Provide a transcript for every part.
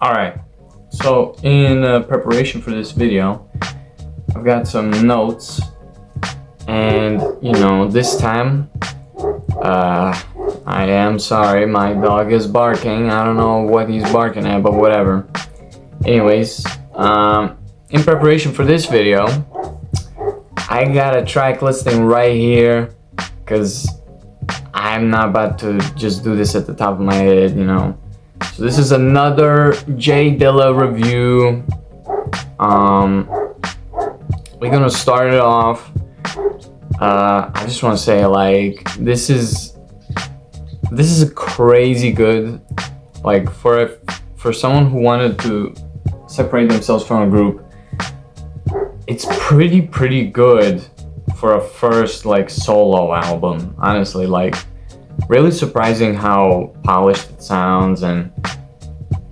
Alright, so in preparation for this video, I've got some notes, and this time, I am sorry, my dog is barking. I don't know what he's barking at, but whatever. Anyways, in preparation for this video, I got a track listing right here, because I'm not about to just do this at the top of my head, So this is another Dilla review. We're gonna start it off. I just want to say, this is a crazy good, for someone who wanted to separate themselves from a group. It's pretty good for a first solo album. Honestly, really surprising how polished it sounds, and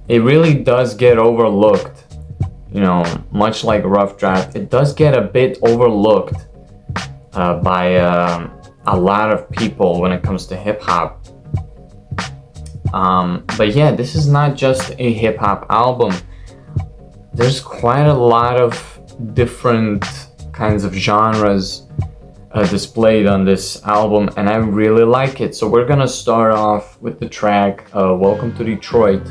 it really does get overlooked. Much like Rough Draft, it does get a bit overlooked by a lot of people when it comes to hip hop. But yeah, this is not just a hip hop album. There's quite a lot of different kinds of genres displayed on this album, and I really like it. So we're gonna start off with the track Welcome to Detroit,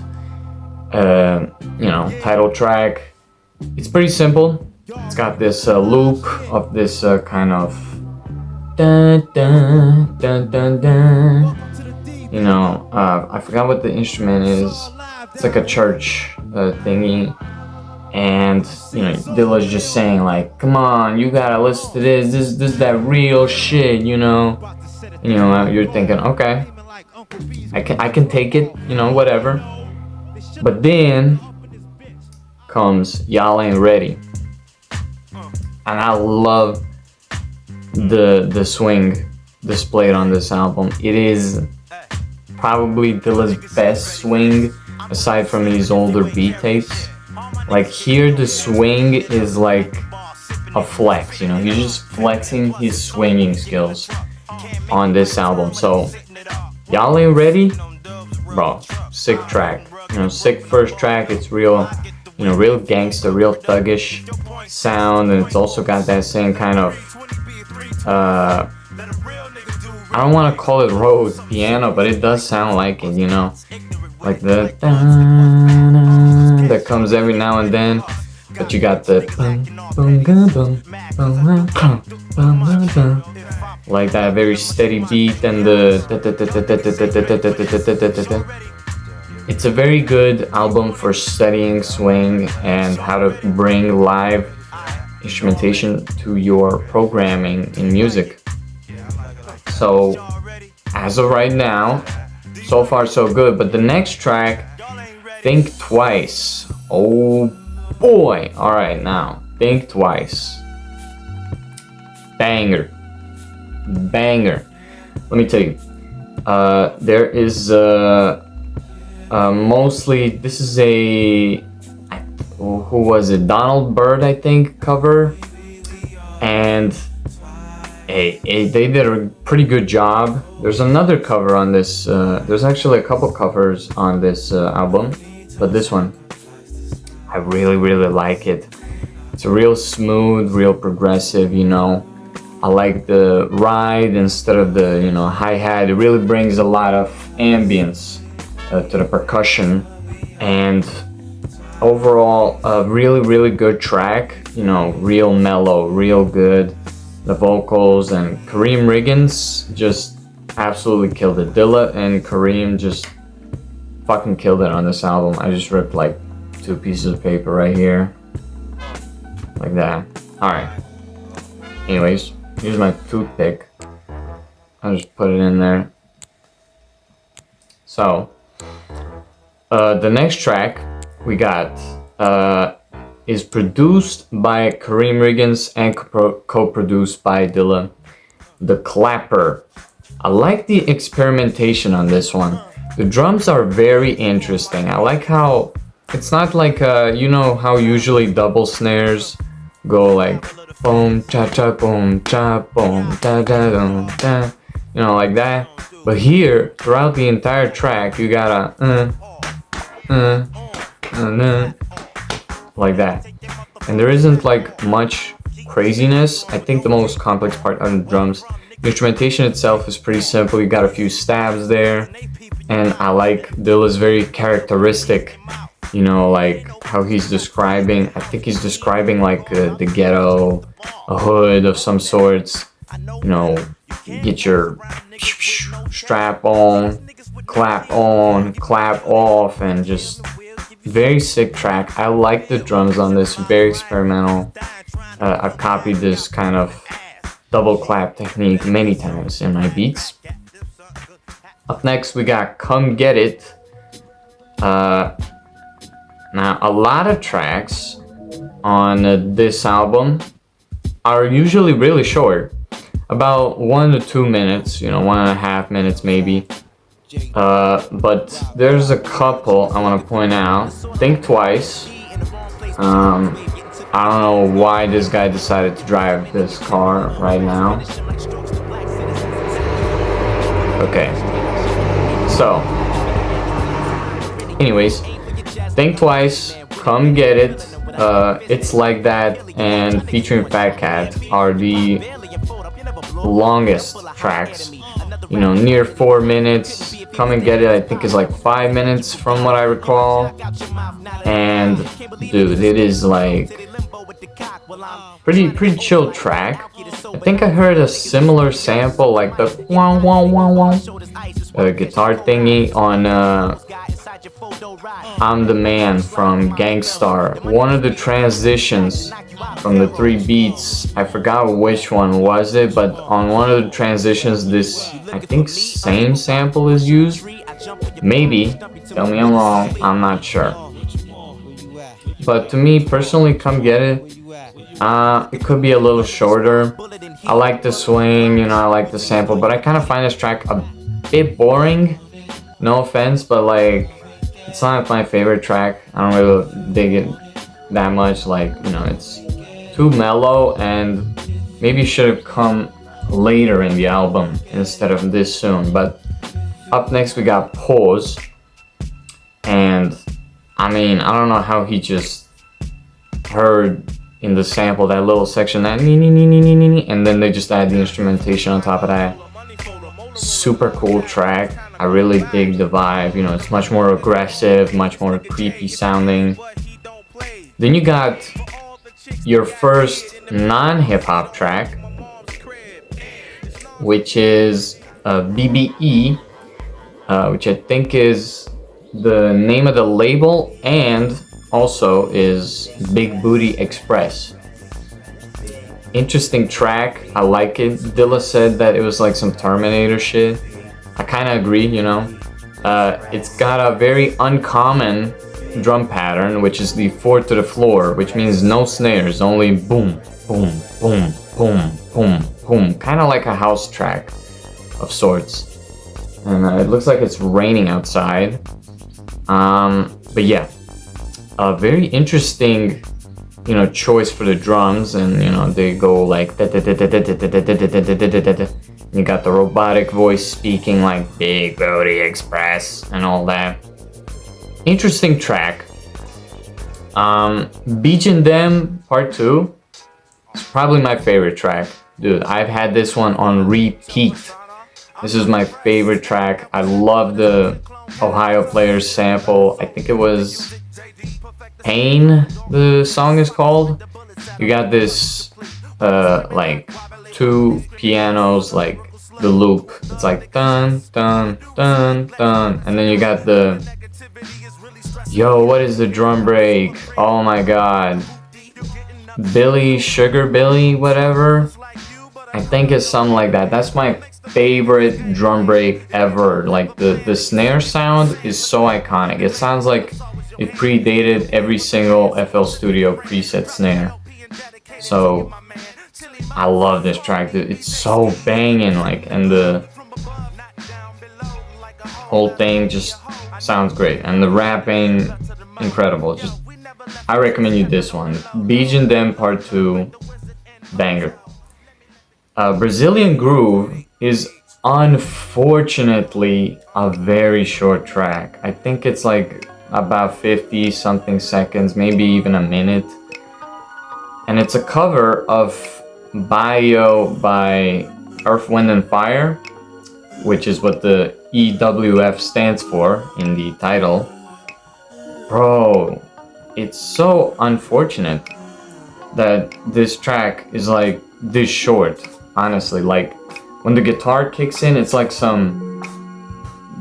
title track. It's pretty simple. It's got this loop of this kind of dun dun dun dun dun. I forgot what the instrument is. It's like a church thingy. And Dilla's just saying come on, you gotta listen to this is that real shit, you're thinking, okay, I can take it, whatever. But then comes Y'all Ain't Ready, and I love the swing displayed on this album. It is probably Dilla's best swing aside from these older beat tapes. Here, the swing is like a flex, he's just flexing his swinging skills on this album. So, Y'all Ain't Ready, bro, sick track, sick first track. It's real, real gangster, real thuggish sound, and it's also got that same kind of, I don't want to call it Rhodes piano, but it does sound like it, like the that comes every now and then, but you got the like that very steady beat, and the it's a very good album for studying swing and how to bring live instrumentation to your programming in music. So as of right now, so far so good. But the next track, Think Twice. Oh boy. Alright, now Think Twice. Banger. Let me tell you, there is mostly, this is who was it, Donald Byrd, I think, cover, and they did a pretty good job. There's another cover on this, there's actually a couple covers on this album, but this one, I really like it. It's a real smooth, real progressive, I like the ride instead of the, hi-hat. It really brings a lot of ambience to the percussion, and overall, a really good track, real mellow, real good. The vocals and Kareem Riggins just absolutely killed it. Dilla and Kareem just fucking killed it on this album. I just ripped 2 pieces of paper right here, like that. Alright, anyways, here's my toothpick. I'll just put it in there. So the next track we got is produced by Kareem Riggins and co-produced by Dilla. The Clapper. I like the experimentation on this one. The drums are very interesting. I like how it's not how usually double snares go boom cha cha boom cha boom da da dum da, like that. But here, throughout the entire track, you got a like that. And there isn't like much craziness. I think the most complex part are the drums. The instrumentation itself is pretty simple. You got a few stabs there, and I like Dilla's very characteristic, like how he's describing. I think he's describing like the ghetto, a hood of some sorts. Get your strap on, clap off, and just very sick track. I like the drums on this, very experimental. I've copied this kind of double clap technique many times in my beats. Up next we got Come Get It. Now a lot of tracks on this album are usually really short, about 1 to 2 minutes, 1.5 minutes maybe. But there's a couple I want to point out. Think Twice. I don't know why this guy decided to drive this car right now. Okay. So, anyways, Think Twice, Come Get It, It's Like That, and featuring Fat Cat are the longest tracks. Near 4 minutes. Come and Get It, I think, is like 5 minutes from what I recall. And dude, it is like pretty chill track. I think I heard a similar sample, like the wow wow wow wow guitar thingy on I'm the Man from Gangstar. One of the transitions from the 3 beats, I forgot which one was it, but on one of the transitions this, I think, same sample is used. Maybe, tell me I'm wrong, I'm not sure. But to me personally, Come Get It, it could be a little shorter. I like the swing, I like the sample, but I kind of find this track a bit boring. No offense, but like, it's not my favorite track. I don't really dig it that much. Like, it's too mellow, and maybe should have come later in the album instead of this soon. But up next we got Pause, and I don't know how he just heard in the sample that little section, that and then they just add the instrumentation on top of that. Super cool track. I really dig the vibe. It's much more aggressive, much more creepy sounding. Then you got your first non-hip-hop track, which is BBE, which I think is the name of the label, and also is Big Booty Express. Interesting track. I like it. Dilla said that it was like some Terminator shit. I kind of agree, It's got a very uncommon drum pattern, which is the 4 to the floor, which means no snares, only boom, boom, boom, boom, boom, boom. Kind of like a house track of sorts. And it looks like it's raining outside. But yeah, a very interesting choice for the drums, and they go like you got the robotic voice speaking like Big Booty Express and all that. Interesting track. Beach and Them Part 2 is probably my favorite track. Dude, I've had this one on repeat. This is my favorite track. I love the Ohio Players sample. I think it was Pain, the song is called. You got this like 2 pianos, like the loop. It's like dun dun dun dun, and then you got the what is the drum break? Oh my god, Billy Sugar Billy whatever. I think it's something like that. That's my favorite drum break ever. Like the snare sound is so iconic. It sounds like it predated every single FL Studio preset snare. So I love this track. It's so banging, and the whole thing just sounds great. And the rapping, incredible. I recommend you this one. Beach and Them Part 2, banger. Brazilian Groove is unfortunately a very short track. I think it's like about 50 something seconds, maybe even a minute. And it's a cover of Bio by Earth, Wind and Fire, which is what the EWF stands for in the title. Bro, it's so unfortunate that this track is like this short, honestly. Like, when the guitar kicks in, it's like some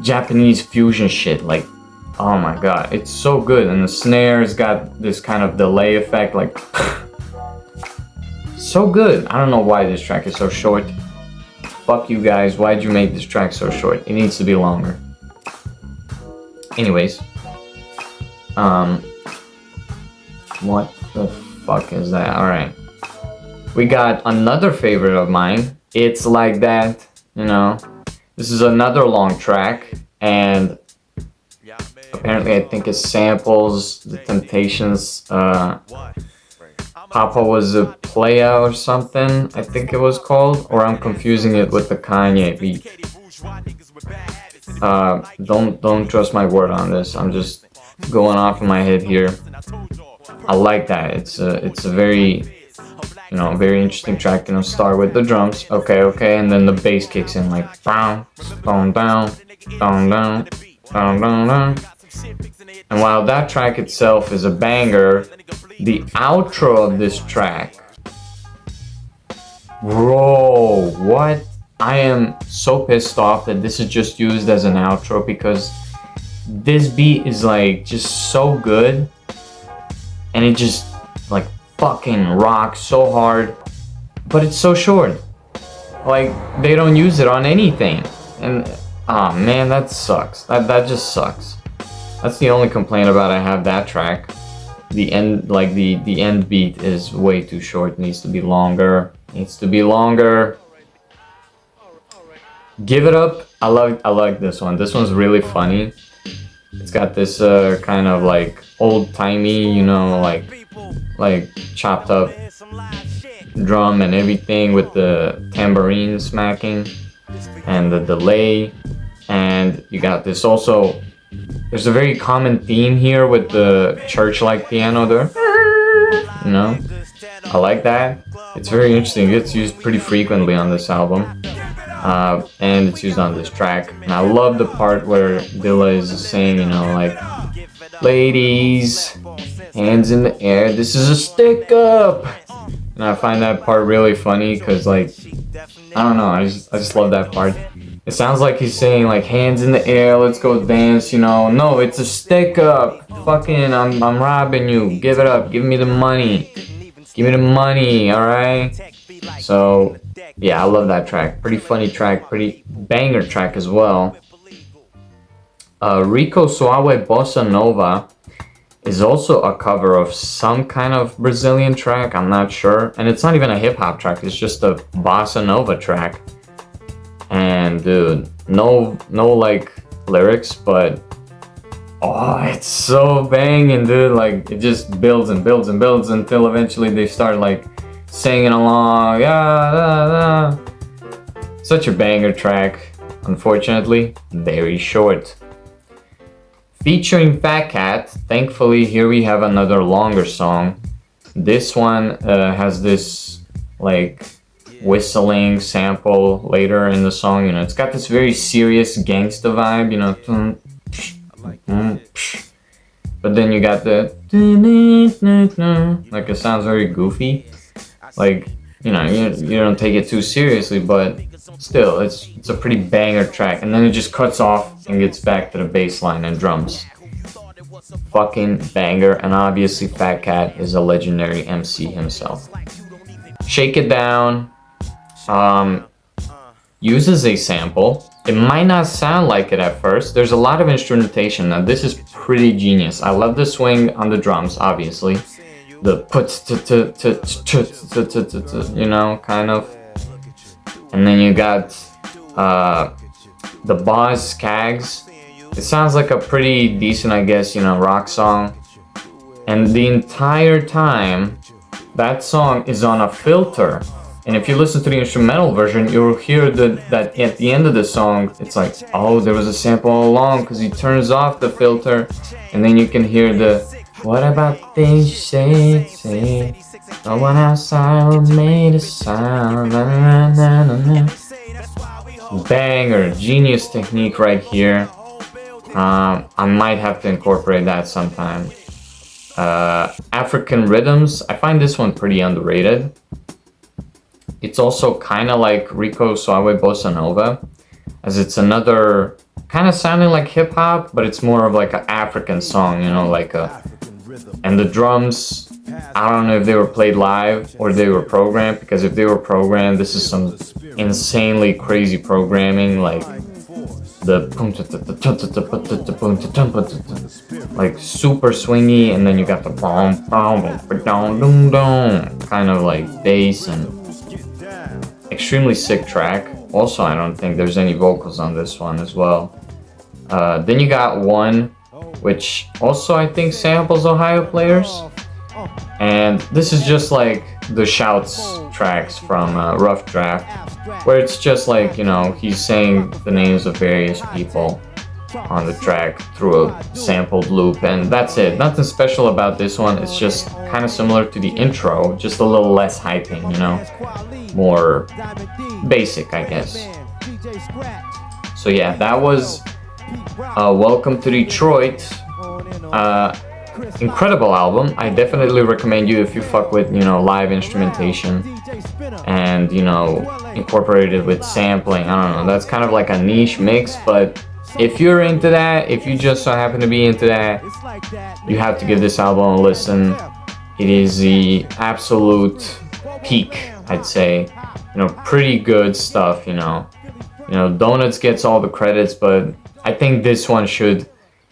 Japanese fusion shit. Like, oh my god, it's so good. And the snare's got this kind of delay effect, like so good. I don't know why this track is so short. Fuck you guys, why'd you make this track so short? It needs to be longer. Anyways, what the fuck is that? Alright, we got another favorite of mine. It's Like That, you know. This is another long track, and apparently I think it samples the Temptations. Papa Was a Playa or something, I think it was called, or I'm confusing it with the Kanye beat. Don't trust my word on this. I'm just going off in my head here. I like that. It's a very, you know, very interesting track. You know, start with the drums, okay, and then the bass kicks in like down, down, down, down, down, down, down, down. And while that track itself is a banger, the outro of this track, bro, what? I am so pissed off that this is just used as an outro, because this beat is like just so good, and it just like fucking rocks so hard, but it's so short. Like, they don't use it on anything, and oh man, that sucks. That just sucks. That's the only complaint about I have that track. The end, like the end beat is way too short. It needs to be longer. Give It Up. I like this one. This one's really funny. It's got this kind of like old timey, you know, like chopped up drum and everything, with the tambourine smacking and the delay. And you got this also. There's a very common theme here with the church-like piano there. You know, I like that. It's very interesting. It gets used pretty frequently on this album, and it's used on this track. And I love the part where Dilla is saying, you know, like, ladies, hands in the air, this is a stick up. And I find that part really funny, because like, I don't know, I just love that part. It sounds like he's saying like, hands in the air, let's go dance, you know. No, it's a stick up. Fucking, I'm robbing you. Give it up. Give me the money. Give me the money, alright? So, yeah, I love that track. Pretty funny track. Pretty banger track as well. Rico Suave Bossa Nova is also a cover of some kind of Brazilian track. I'm not sure. And it's not even a hip-hop track. It's just a Bossa Nova track. And dude, no like lyrics, but oh, it's so banging, dude. Like, it just builds and builds and builds until eventually they start like singing along. Yeah, such a banger track. Unfortunately, very short. Featuring Fat Cat. Thankfully, here we have another longer song. This one has this like whistling sample later in the song. You know, it's got this very serious gangsta vibe, you know, but then you got the like, it sounds very goofy, like, you know, you don't take it too seriously, but still, it's a pretty banger track. And then it just cuts off and gets back to the bass line and drums. Fucking banger. And obviously Fat Cat is a legendary MC himself. Shake It Down uses a sample. It might not sound like it at first. There's a lot of instrumentation. Now this is pretty genius. I love the swing on the drums, obviously. The you know, kind of. And then you got the Boz Skaggs. It sounds like a pretty decent, I guess, you know, rock song. And the entire time, that song is on a filter. And if you listen to the instrumental version, you'll hear that at the end of the song, it's like, oh, there was a sample all along, because he turns off the filter, and then you can hear the, what about this say, no one outside made a sound, na, na, na, na. Banger, genius technique right here. I might have to incorporate that sometime. African rhythms, I find this one pretty underrated. It's also kind of like Rico Suave Bossa Nova, as it's another kind of sounding like hip hop, but it's more of like an African song, you know, like a. And the drums, I don't know if they were played live or they were programmed, because if they were programmed, this is some insanely crazy programming, like the like super swingy, and then you got the kind of like bass, and extremely sick track. Also, I don't think there's any vocals on this one as well. Then you got one, which also I think samples Ohio Players, and this is just like the shouts tracks from Rough Draft, where it's just like, you know, he's saying the names of various people on the track through a sampled loop, and that's it. Nothing special about this one. It's just kind of similar to the intro, just a little less hyping, you know, more basic, I guess. So yeah, that was Welcome to Detroit. Incredible album. I definitely recommend you if you fuck with, you know, live instrumentation and, you know, incorporated with sampling. I don't know, that's kind of like a niche mix, but if you're into that, if you just so happen to be into that, you have to give this album a listen. It is the absolute peak, I'd say. You know, pretty good stuff, you know. You know, Donuts gets all the credits, but I think this one should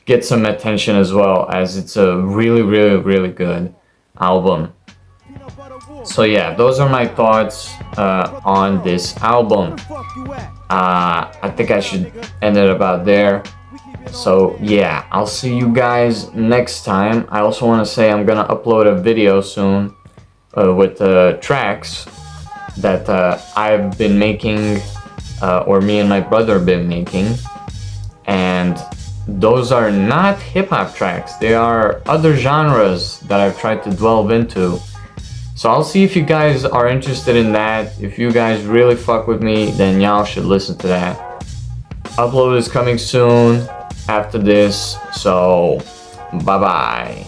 get some attention as well, as it's a really, really, really good album. So yeah, those are my thoughts on this album. I think I should end it about there. So yeah, I'll see you guys next time. I also want to say I'm gonna upload a video soon with tracks that I've been making, or me and my brother have been making, and those are not hip-hop tracks. They are other genres that I've tried to delve into. So I'll see if you guys are interested in that. If you guys really fuck with me, then y'all should listen to that. Upload is coming soon after this, so bye-bye.